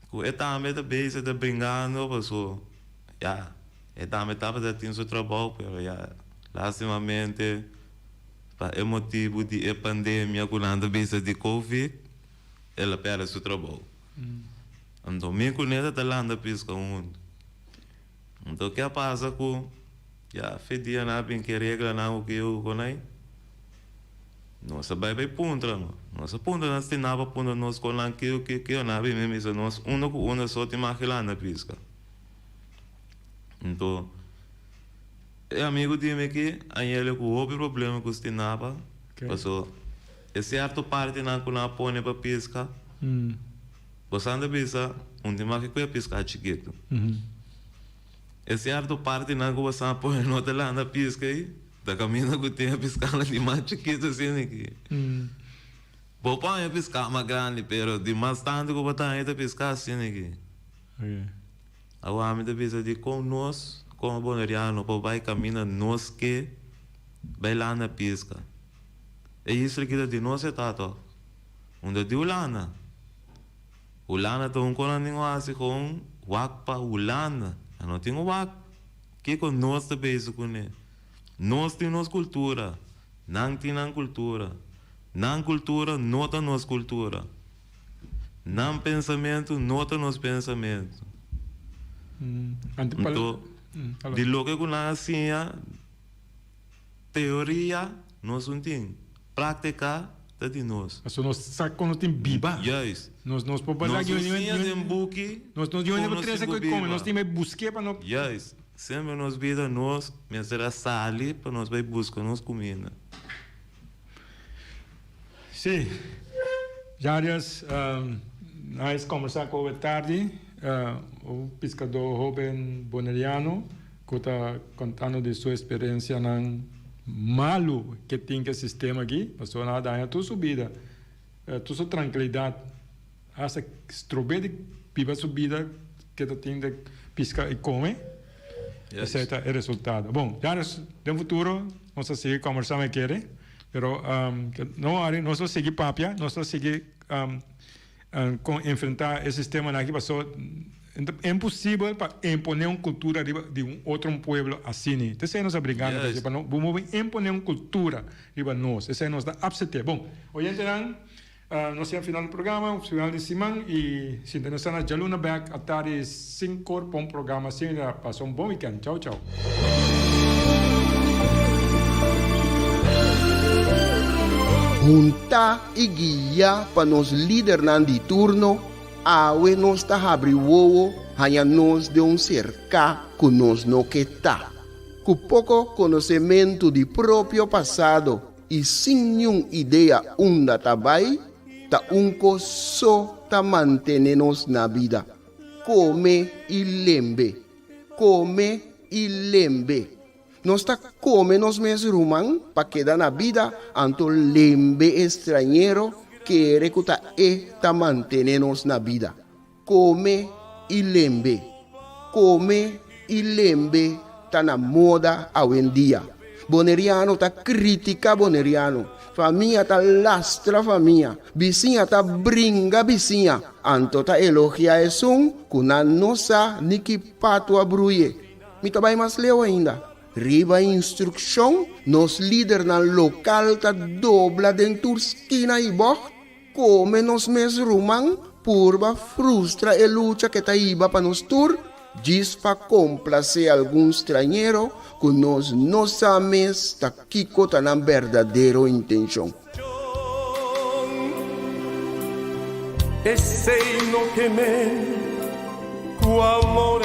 que tá me tá bem tá brincando pessoa já tá me tá fazendo seu trabalho pero já lastimamente é motivo de pandemia com anda bisa de covid ela perde seu trabalho então me conhece tá lá anda pesca mundo então o que passa com já fedia na bem que regra não o que eu conai nossa vai punta não nossa punta nós tem nada punta nós com lá que eu na bem mesmo nós uma só tem mais lá na pesca então é amigo de mim que aí ele com o problema com o nava passou é certo parte na com na põe para pesca você anda pesca onde mais que pescar chiquito é certo parte na que você põe no lá na pesca aí da caminho que tem a pescar de mais chiquito assim aqui vou pôr a pescar mais grande pero de mais tanto que botar aí a pescar assim aqui a homem da pesca de com nós como boneriano para vai caminhar nós que vai lá na pesca é isso que de nós é tato onde de ulana tá um conan ninguém assim com wak pa ulana não tem wak que com nós também isso com ele nós tem nossa cultura não tem não cultura nota nossa cultura não pensamento nota nosso pensamento então de logo que nós assim teoria nós não tem prática tá de nós Então nós sabe quando tem biba. yes Nós podemos nós fazer usamos buque nós para três que come, nós temos busque para não. yes sempre nos vida nós me será sali para nós vai buscar nós comida Sim. Já nós conversar com o tarde, un pescador joven boneriano que está contando de su experiencia en malo que tiene el sistema aquí, pasó nada daña toda su vida, toda su tranquilidad, hasta que viva su vida que tiene de pescar y come. Ese es el resultado. Bom, ya en el futuro vamos a seguir conversando, quiere, pero no solo seguir papia, no solo seguir con enfrentar el sistema aquí, pasó. É impossível para imponer uma cultura de um outro pueblo assim. Isso é nós obrigando, para não imponer uma cultura de nós. Isso é nós da absente. Bom, hoje então nós temos final do programa, o final de semana e se nós estamos na Jaluna Back à tarde 5 para um programa assim. Passou um bom weekend. Tchau, tchau. Junta e guia para nos líder de turno. Awe nos ta habri wowo hanya nos de cerca que nos no que tá. Com pouco conhecimento de próprio passado e sem nenhuma ideia onde tá vai, tá só tá manter-nos na vida. Come e lembre. Come e lembre. Nós tá come nos mesmos rumang para quedar na vida anto lembre estrangeiro que recuta está mantenernos na vida. Come e lembre. Come e lembre tá na moda hoje em dia. Boneriano tá critica boneriano. Família tá lastra família. Vizinha tá brinca vizinha. Anto tá elogia isso, kuna nossa niki pato abruye. Mi tá mais leu ainda. Riba instrução, nos líder na local tá dobla dentro esquina e bocht. Come nos mes rumang, purba frustra e lucha que ta iba pa nos tur, diz pa complacer algum estrangeiro, que nos sabemos ta kiko ta na verdadeiro intenção. Esse no que me, cu amor